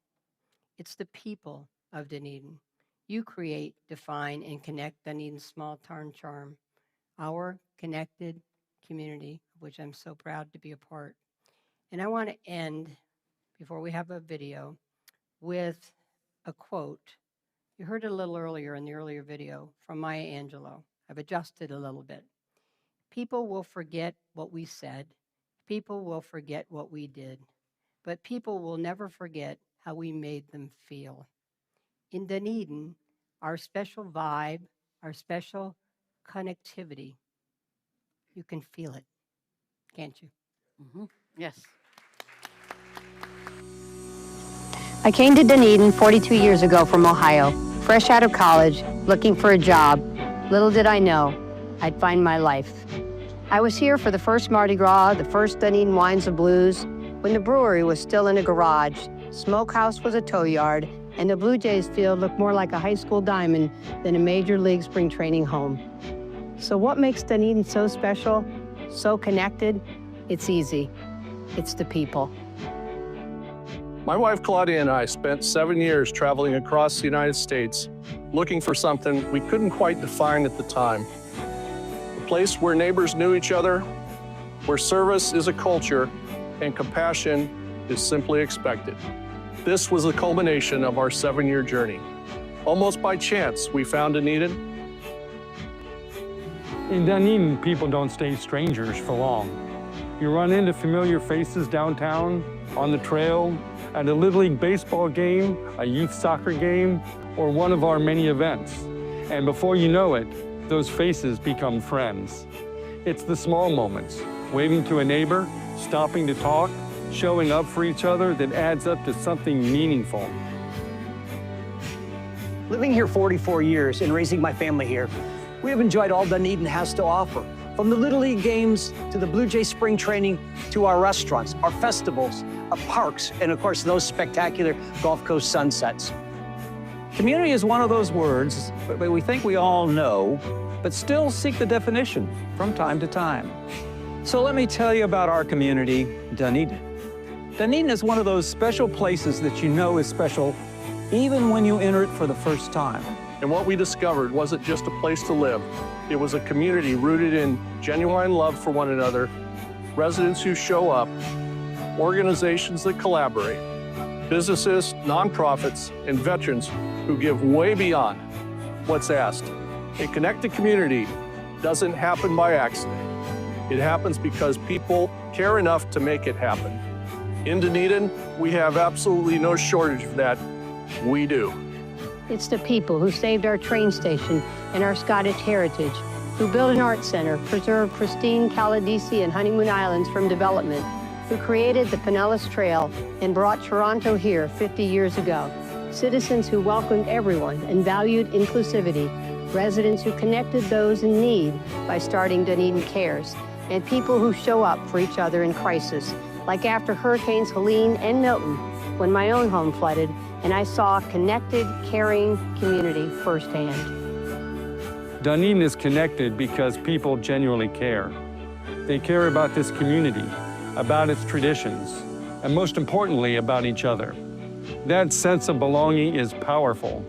It's the people of Dunedin. You create, define, and connect Dunedin's small town charm, our connected community, of which I'm so proud to be a part. And I want to end, before we have a video, with a quote. You heard it a little earlier in the earlier video from Maya Angelou. I've adjusted a little bit. People will forget what we said. People will forget what we did. But people will never forget how we made them feel. In Dunedin, our special vibe, our special connectivity, you can feel it, can't you? Mm-hmm. Yes. I came to Dunedin 42 years ago from Ohio, fresh out of college, looking for a job. Little did I know, I'd find my life. I was here for the first Mardi Gras, the first Dunedin Wines and Blues, when the brewery was still in a garage, Smokehouse was a tow yard, and the Blue Jays field looked more like a high school diamond than a major league spring training home. So what makes Dunedin so special, so connected? It's easy. It's the people. My wife Claudia and I spent 7 years traveling across the United States looking for something we couldn't quite define at the time. A place where neighbors knew each other, where service is a culture and compassion is simply expected. This was the culmination of our 7-year journey. Almost by chance, we found Dunedin. In Dunedin, people don't stay strangers for long. You run into familiar faces downtown, on the trail, at a Little League baseball game, a youth soccer game, or one of our many events. And before you know it, those faces become friends. It's the small moments, waving to a neighbor, stopping to talk, showing up for each other, that adds up to something meaningful. Living here 44 years and raising my family here, we have enjoyed all Dunedin has to offer. From the Little League games, to the Blue Jay spring training, to our restaurants, our festivals, our parks, and of course, those spectacular Gulf Coast sunsets. Community is one of those words that we think we all know, but still seek the definition from time to time. So let me tell you about our community, Dunedin. Dunedin is one of those special places that you know is special even when you enter it for the first time. And what we discovered wasn't just a place to live. It was a community rooted in genuine love for one another, residents who show up, organizations that collaborate, businesses, nonprofits, and veterans who give way beyond what's asked. A connected community doesn't happen by accident. It happens because people care enough to make it happen. In Dunedin, we have absolutely no shortage of that. We do. It's the people who saved our train station and our Scottish heritage, who built an art center, preserved pristine Caladesi and Honeymoon Islands from development, who created the Pinellas Trail and brought Toronto here 50 years ago. Citizens who welcomed everyone and valued inclusivity, residents who connected those in need by starting Dunedin Cares, and people who show up for each other in crisis, like after Hurricanes Helene and Milton, when my own home flooded, and I saw a connected, caring community firsthand. Dunedin is connected because people genuinely care. They care about this community, about its traditions, and most importantly, about each other. That sense of belonging is powerful,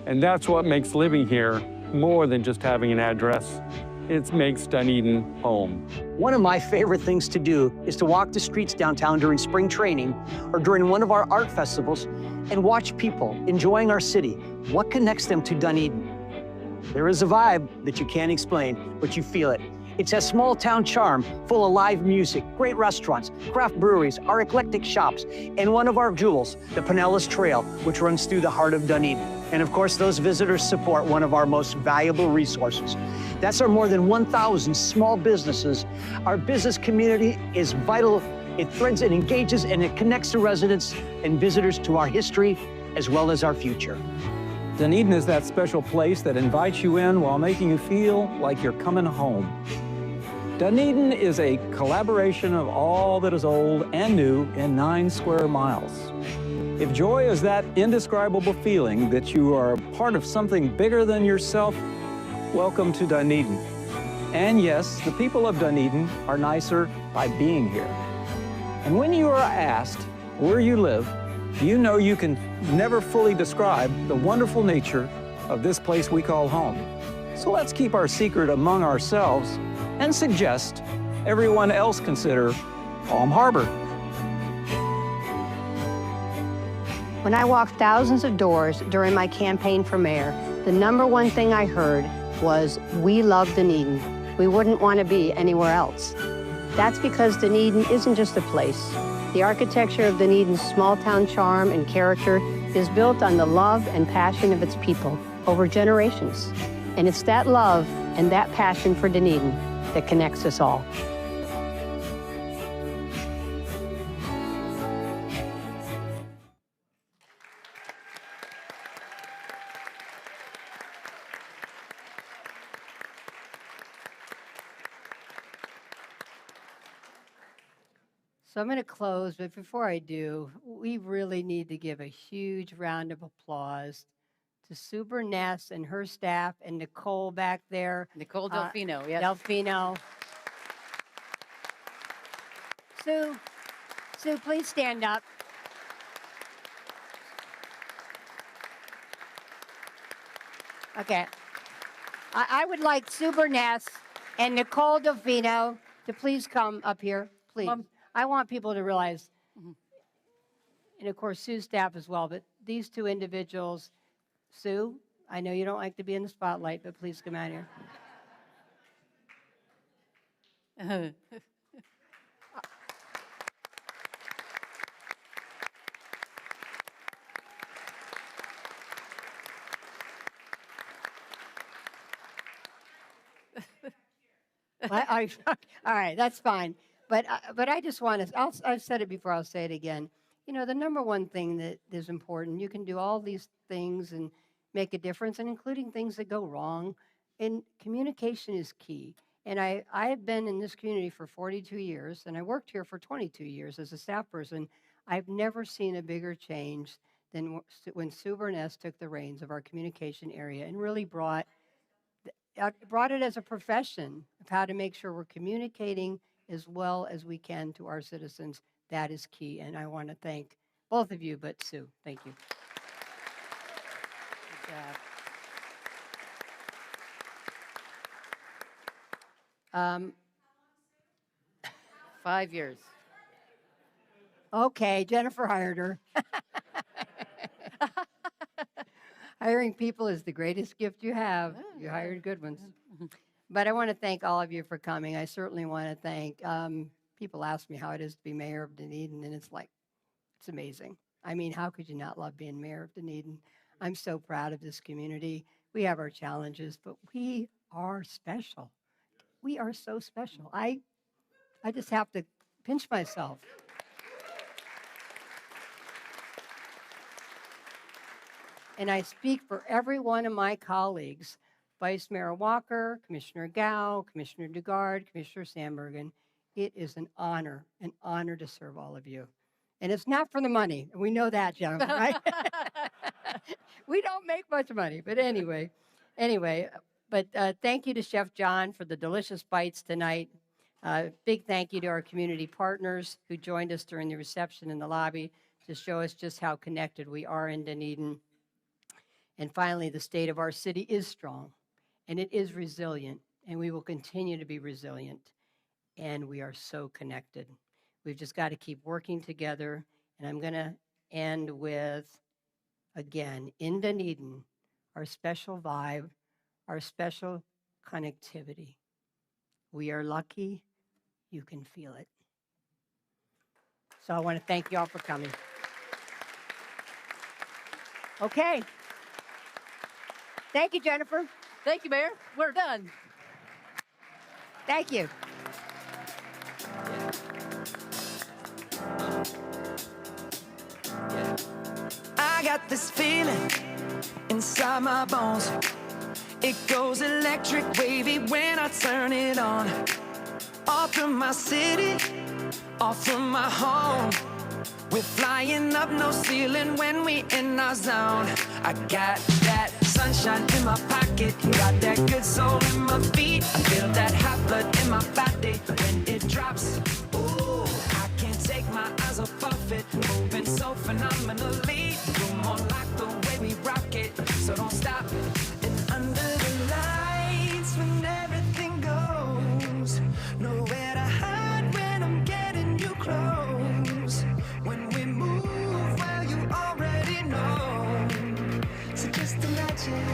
and that's what makes living here more than just having an address. It makes Dunedin home. One of my favorite things to do is to walk the streets downtown during spring training or during one of our art festivals and watch people enjoying our city. What connects them to Dunedin? There is a vibe that you can't explain, but you feel it. It's a small town charm full of live music, great restaurants, craft breweries, our eclectic shops, and one of our jewels, the Pinellas Trail, which runs through the heart of Dunedin. And of course, those visitors support one of our most valuable resources. That's our more than 1,000 small businesses. Our business community is vital. It threads and engages and it connects the residents and visitors to our history as well as our future. Dunedin is that special place that invites you in while making you feel like you're coming home. Dunedin is a collaboration of all that is old and new in 9 square miles. If joy is that indescribable feeling that you are part of something bigger than yourself, welcome to Dunedin. And yes, the people of Dunedin are nicer by being here. And when you are asked where you live, you know you can never fully describe the wonderful nature of this place we call home. So let's keep our secret among ourselves and suggest everyone else consider Palm Harbor. When I walked thousands of doors during my campaign for mayor, the #1 thing I heard was, "We love Dunedin. We wouldn't want to be anywhere else." That's because Dunedin isn't just a place. The architecture of Dunedin's small town charm and character is built on the love and passion of its people over generations. And it's that love and that passion for Dunedin that connects us all. So I'm going to close, but before I do, we really need to give a huge round of applause to Sue Burness and her staff and Nicole back there. Nicole Delfino, yes. Delfino. Sue, please stand up. Okay. I would like Sue Burness and Nicole Delfino to please come up here, please. I want people to realize, and of course Sue's staff as well, but these two individuals, Sue, I know you don't like to be in the spotlight, but please come out here. All right, that's fine. But I just want to, I've said it before, I'll say it again. You know, the #1 thing that is important, you can do all these things and make a difference, and including things that go wrong. And communication is key. And I have been in this community for 42 years, and I worked here for 22 years as a staff person. I've never seen a bigger change than when Sue Burness took the reins of our communication area and really brought it as a profession of how to make sure we're communicating as well as we can to our citizens. That is key, and I want to thank both of you, but Sue, thank you. Good job. 5 years. Okay, Jennifer hired her. Hiring people is the greatest gift you have. You hired good ones. But I want to thank all of you for coming. I certainly want to thank, people ask me how it is to be mayor of Dunedin, and it's like, it's amazing. I mean, how could you not love being mayor of Dunedin? I'm so proud of this community. We have our challenges, but we are special. We are so special. I just have to pinch myself. And I speak for every one of my colleagues, Vice Mayor Walker, Commissioner Gao, Commissioner Dugard, Commissioner Sandbergen. It is an honor to serve all of you. And it's not for the money. We know that, Jennifer, right? We don't make much money. But anyway, But thank you to Chef John for the delicious bites tonight. Big thank you to our community partners who joined us during the reception in the lobby to show us just how connected we are in Dunedin. And finally, the state of our city is strong, and it is resilient, and we will continue to be resilient, and we are so connected. We've just got to keep working together, and I'm going to end with, again, in Dunedin, our special vibe, our special connectivity. We are lucky, you can feel it. So I want to thank you all for coming. Okay. Thank you, Jennifer. Thank you, Mayor. We're done. Thank you. I got this feeling inside my bones. It goes electric wavy when I turn it on. All through my city, all through my home. We're flying up no ceiling when we in our zone. I got that sunshine in my pocket, got that good soul in my feet. I feel that hot blood in my body when it drops. Ooh, I can't take my eyes off it, moving so phenomenally. You're more like the way we rock it, so don't stop. And under the lights when everything goes, nowhere to hide when I'm getting you close. When we move, well, you already know. So just imagine.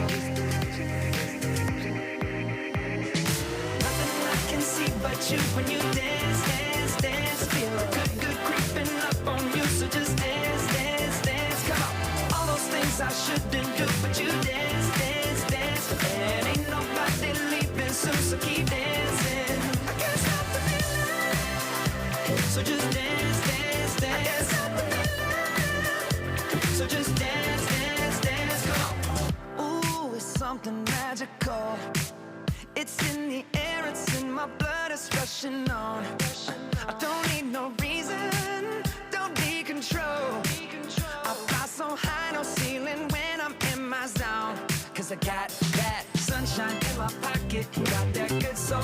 Nothing I can see but you when you dance, dance, dance. Feel good, good creeping up on you. So just dance, dance, dance. Come on. All those things I shouldn't do, but you dance, dance, dance. And ain't nobody leaving soon, so keep dancing. I can't stop the feeling. So just dance, dance, dance. So just dance, dance, dance, come on. Ooh, it's something magical. It's in the air, it's in my blood, it's rushing on. I don't need no reason, don't need control. I fly so high, no ceiling when I'm in my zone. Cause I got that sunshine in my pocket, got that good soul